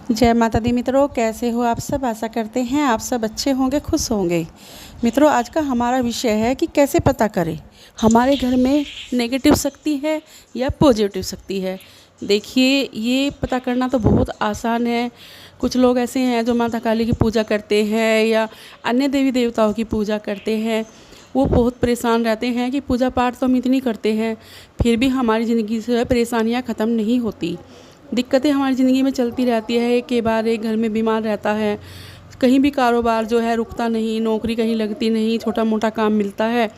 जय माता दी मित्रों, कैसे हो आप सब। आशा करते हैं आप सब अच्छे होंगे, खुश होंगे। मित्रों, आज का हमारा विषय है कि कैसे पता करें हमारे घर में नेगेटिव शक्ति है या पॉजिटिव शक्ति है। देखिए, ये पता करना तो बहुत आसान है। कुछ लोग ऐसे हैं जो माता काली की पूजा करते हैं या अन्य देवी देवताओं की पूजा करते हैं। वो बहुत परेशान रहते हैं कि पूजा पाठ तो हम इतनी करते हैं, फिर भी हमारी ज़िंदगी से परेशानियाँ ख़त्म नहीं होती। दिक्कतें हमारी ज़िंदगी में चलती रहती है। एक के बाद एक घर में बीमार रहता है, कहीं भी कारोबार जो है रुकता नहीं, नौकरी कहीं लगती नहीं, छोटा मोटा काम मिलता है,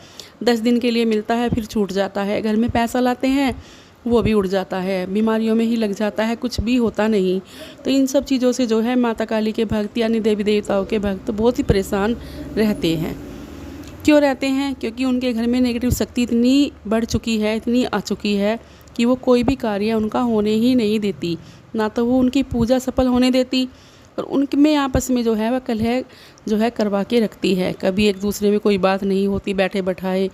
10 दिन के लिए मिलता है, फिर छूट जाता है। घर में पैसा लाते हैं, वो भी उड़ जाता है, बीमारियों में ही लग जाता है, कुछ भी होता नहीं। तो इन सब चीज़ों से जो है माता काली के भक्त यानी देवी देवताओं के भक्त बहुत ही परेशान रहते हैं। क्यों रहते हैं? क्योंकि उनके घर में नेगेटिव शक्ति इतनी बढ़ चुकी है, इतनी आ चुकी है कि वो कोई भी कार्य उनका होने ही नहीं देती। ना तो वो उनकी पूजा सफल होने देती और उनमें आपस में जो है वह कलह जो है करवा के रखती है। कभी एक दूसरे में कोई बात नहीं होती, बैठे बैठाए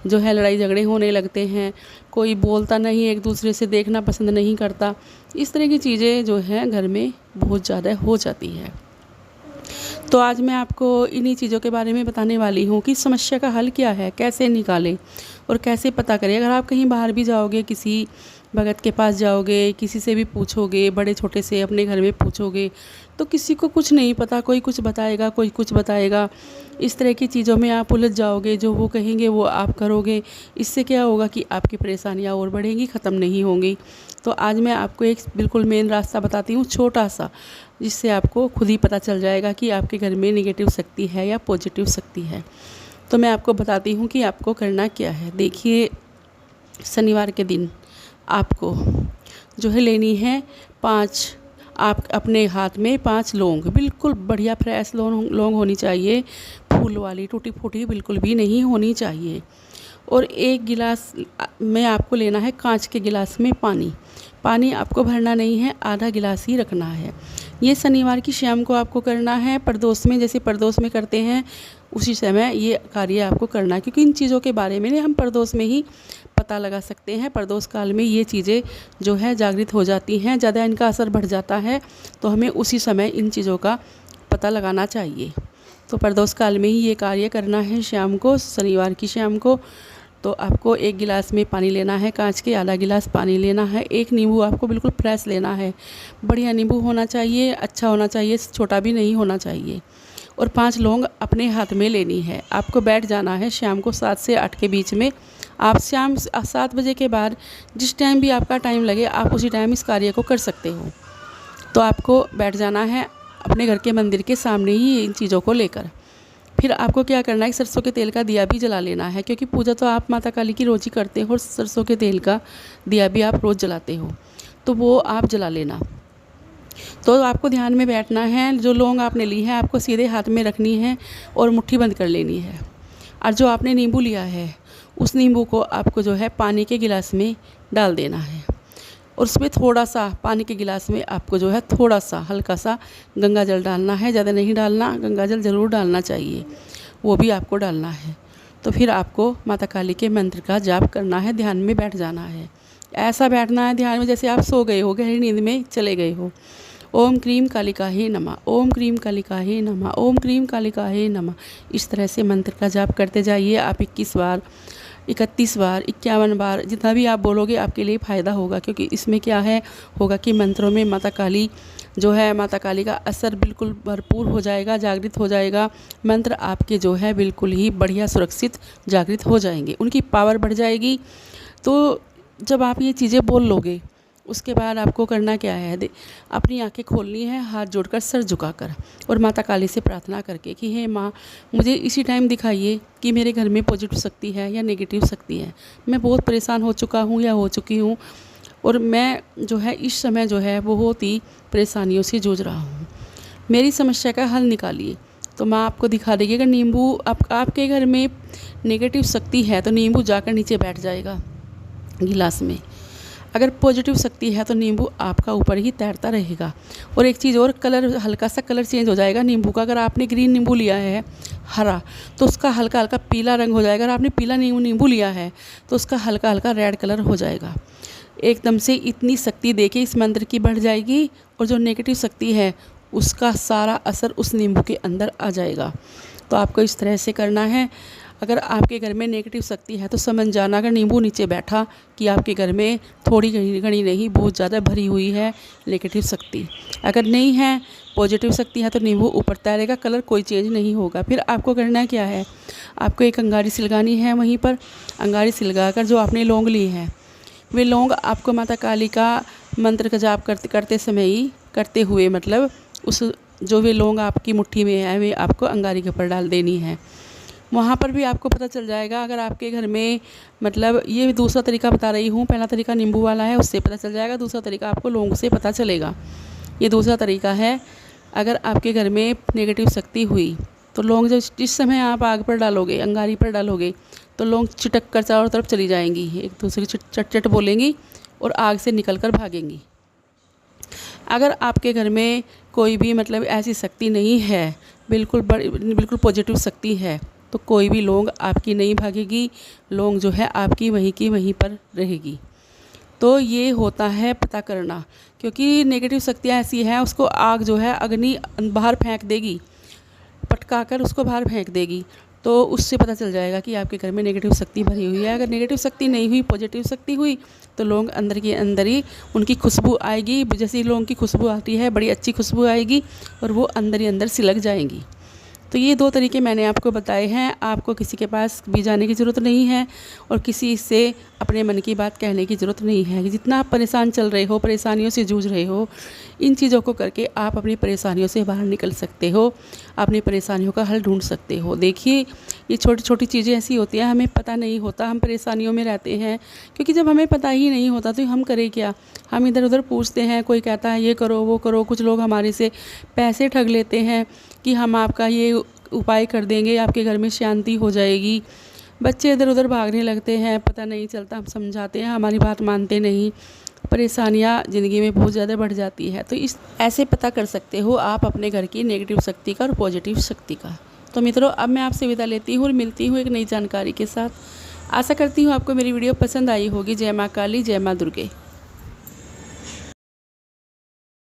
जो है लड़ाई झगड़े होने लगते हैं। कोई बोलता नहीं, एक दूसरे से देखना पसंद नहीं करता। इस तरह की चीज़ें जो है घर में बहुत ज़्यादा हो जाती है। तो आज मैं आपको इन्हीं चीज़ों के बारे में बताने वाली हूँ कि समस्या का हल क्या है, कैसे निकालें और कैसे पता करें। अगर आप कहीं बाहर भी जाओगे, किसी भगत के पास जाओगे, किसी से भी पूछोगे, बड़े छोटे से अपने घर में पूछोगे, तो किसी को कुछ नहीं पता। कोई कुछ बताएगा, कोई कुछ बताएगा। इस तरह की चीज़ों में आप उलझ जाओगे। जो वो कहेंगे वो आप करोगे। इससे क्या होगा कि आपकी परेशानियाँ और बढ़ेंगी, ख़त्म नहीं होंगी। तो आज मैं आपको एक बिल्कुल मेन रास्ता बताती हूँ, छोटा सा, जिससे आपको खुद ही पता चल जाएगा कि आपके घर में नेगेटिव शक्ति है या पॉजिटिव शक्ति है। तो मैं आपको बताती हूँ कि आपको करना क्या है। देखिए, शनिवार के दिन आपको जो है लेनी है 5, आप अपने हाथ में 5 लौंग, बिल्कुल बढ़िया फ्रेश लौंग होनी चाहिए। फूल वाली टूटी फूटी बिल्कुल भी नहीं होनी चाहिए। और 1 गिलास में आपको लेना है कांच के गिलास में पानी आपको भरना नहीं है, आधा गिलास ही रखना है। ये शनिवार की शाम को आपको करना है। प्रदोष में, जैसे प्रदोष में करते हैं उसी समय ये कार्य आपको करना है, क्योंकि इन चीज़ों के बारे में हम प्रदोष में ही पता लगा सकते हैं। प्रदोष काल में ये चीज़ें जो है जागृत हो जाती हैं, ज़्यादा इनका असर बढ़ जाता है, तो हमें उसी समय इन चीज़ों का पता लगाना चाहिए। तो प्रदोष काल में ही ये कार्य करना है, शाम को, शनिवार की शाम को। तो आपको 1 गिलास में पानी लेना है कांच के, आधा गिलास पानी लेना है। 1 नींबू आपको बिल्कुल फ्रेश लेना है, बढ़िया नींबू होना चाहिए, अच्छा होना चाहिए, छोटा भी नहीं होना चाहिए। और 5 लौंग अपने हाथ में लेनी है। आपको बैठ जाना है शाम को 7 से 8 के बीच में। आप शाम 7 बजे के बाद जिस टाइम भी आपका टाइम लगे, आप उसी टाइम इस कार्य को कर सकते हो। तो आपको बैठ जाना है अपने घर के मंदिर के सामने ही इन चीज़ों को लेकर। फिर आपको क्या करना है, सरसों के तेल का दिया भी जला लेना है, क्योंकि पूजा तो आप माता काली की रोज़ ही करते हो और सरसों के तेल का दिया भी आप रोज़ जलाते हो, तो वो आप जला लेना। तो आपको ध्यान में बैठना है। जो लौंग आपने ली है आपको सीधे हाथ में रखनी है और मुट्ठी बंद कर लेनी है। और जो आपने नींबू लिया है उस नींबू को आपको जो है पानी के गिलास में डाल देना है। और उसमें थोड़ा सा पानी के गिलास में आपको जो है थोड़ा सा हल्का सा गंगा जल डालना है, ज़्यादा नहीं डालना। गंगा जल ज़रूर डालना चाहिए, वो भी आपको डालना है। तो फिर आपको माता काली के मंत्र का जाप करना है, ध्यान में बैठ जाना है। ऐसा बैठना है ध्यान में जैसे आप सो गए हो, गहरी नींद में चले गए हो। ओम क्रीम कालिकाहे नमः, ओम क्रीम कालिकाहे नमः, ओम क्रीम कालिकाहे नमः। इस तरह से मंत्र का जाप करते जाइए। आप 21 बार, 31 बार, 51 बार, जितना भी आप बोलोगे आपके लिए फ़ायदा होगा। क्योंकि इसमें क्या है होगा कि मंत्रों में माता काली जो है, माता काली का असर बिल्कुल भरपूर हो जाएगा, जागृत हो जाएगा। मंत्र आपके जो है बिल्कुल ही बढ़िया सुरक्षित जागृत हो जाएंगे, उनकी पावर बढ़ जाएगी। तो जब आप ये चीज़ें बोल लोगे, उसके बाद आपको करना क्या है, अपनी आंखें खोलनी है, हाथ जोड़कर, सर झुकाकर, और माता काली से प्रार्थना करके कि हे माँ, मुझे इसी टाइम दिखाइए कि मेरे घर में पॉजिटिव शक्ति है या नेगेटिव शक्ति है। मैं बहुत परेशान हो चुका हूँ या हो चुकी हूँ, और मैं जो है इस समय जो है बहुत ही परेशानियों से जूझ रहा हूँ। मेरी समस्या का हल निकालिए। तो माँ आपको दिखा देगी। अगर नींबू आपके घर में नेगेटिव शक्ति है तो नींबू जाकर नीचे बैठ जाएगा गिलास में। अगर पॉजिटिव शक्ति है तो नींबू आपका ऊपर ही तैरता रहेगा। और एक चीज़ और, कलर, हल्का सा कलर चेंज हो जाएगा नींबू का। अगर आपने ग्रीन नींबू लिया है हरा, तो उसका हल्का हल्का पीला रंग हो जाएगा। अगर आपने पीला नींबू लिया है तो उसका हल्का हल्का रेड कलर हो जाएगा। एकदम से इतनी शक्ति देखिए इस मंत्र की बढ़ जाएगी और जो नेगेटिव शक्ति है उसका सारा असर उस नींबू के अंदर आ जाएगा। तो आपको इस तरह से करना है। अगर आपके घर में नेगेटिव शक्ति है तो समझ जाना, अगर नींबू नीचे बैठा कि आपके घर में थोड़ी घनी नहीं बहुत ज़्यादा भरी हुई है नेगेटिव शक्ति। अगर नहीं है पॉजिटिव शक्ति है तो नींबू ऊपर तैरेगा, कलर कोई चेंज नहीं होगा। फिर आपको करना क्या है, आपको एक अंगारी सिलगानी है। वहीं पर अंगारी सिलगा कर जो आपने लौंग ली है वे लौंग आपको माता काली का मंत्र का जाप करते समय ही करते हुए मतलब उस जो वे लौंग आपकी मुट्ठी में है वे आपको अंगारी के ऊपर डाल देनी है। वहाँ पर भी आपको पता चल जाएगा। अगर आपके घर में मतलब ये दूसरा तरीका बता रही हूँ, पहला तरीका नींबू वाला है उससे पता चल जाएगा, दूसरा तरीका आपको लौंग से पता चलेगा। ये दूसरा तरीका है। अगर आपके घर में नेगेटिव शक्ति हुई तो लौंग जब जिस समय आप आग पर डालोगे अंगारी पर डालोगे तो लौंग चिटक कर चारों तरफ चली जाएंगी, एक दूसरे की चट चट बोलेंगी और आग से निकल कर भागेंगी। अगर आपके घर में कोई भी मतलब ऐसी शक्ति नहीं है, बिल्कुल पॉजिटिव शक्ति है, तो कोई भी लौंग आपकी नहीं भागेगी, लौंग जो है आपकी वहीं की वहीं पर रहेगी। तो ये होता है पता करना, क्योंकि नेगेटिव शक्तियाँ ऐसी हैं उसको आग जो है अग्नि बाहर फेंक देगी, पटका कर उसको बाहर फेंक देगी। तो उससे पता चल जाएगा कि आपके घर में नेगेटिव शक्ति भरी हुई है। अगर नेगेटिव शक्ति नहीं हुई पॉजिटिव शक्ति हुई तो लौंग अंदर के अंदर ही उनकी खुशबू आएगी। जैसे लौंग की खुशबू आती है बड़ी अच्छी खुशबू आएगी और वो अंदर ही अंदर सिलक जाएंगी। तो ये दो तरीके मैंने आपको बताए हैं। आपको किसी के पास भी जाने की ज़रूरत नहीं है और किसी से अपने मन की बात कहने की ज़रूरत नहीं है। जितना आप परेशान चल रहे हो, परेशानियों से जूझ रहे हो, इन चीज़ों को करके आप अपनी परेशानियों से बाहर निकल सकते हो, अपनी परेशानियों का हल ढूंढ सकते हो। देखिए ये छोटी छोटी चीज़ें ऐसी होती हैं, हमें पता नहीं होता, हम परेशानियों में रहते हैं, क्योंकि जब हमें पता ही नहीं होता तो हम करें क्या, हम इधर उधर पूछते हैं, कोई कहता है ये करो वो करो, कुछ लोग हमारे से पैसे ठग लेते हैं कि हम आपका ये उपाय कर देंगे, आपके घर में शांति हो जाएगी। बच्चे इधर उधर भागने लगते हैं, पता नहीं चलता, हम समझाते हैं हमारी बात मानते नहीं, परेशानियाँ ज़िंदगी में बहुत ज़्यादा बढ़ जाती है। तो इस ऐसे पता कर सकते हो आप अपने घर की नेगेटिव शक्ति का और पॉजिटिव शक्ति का। तो मित्रों अब मैं आपसे विदा लेती हूँ और मिलती हूँ एक नई जानकारी के साथ। आशा करती हूँ आपको मेरी वीडियो पसंद आई होगी। जय माँ काली, जय माँ दुर्गे।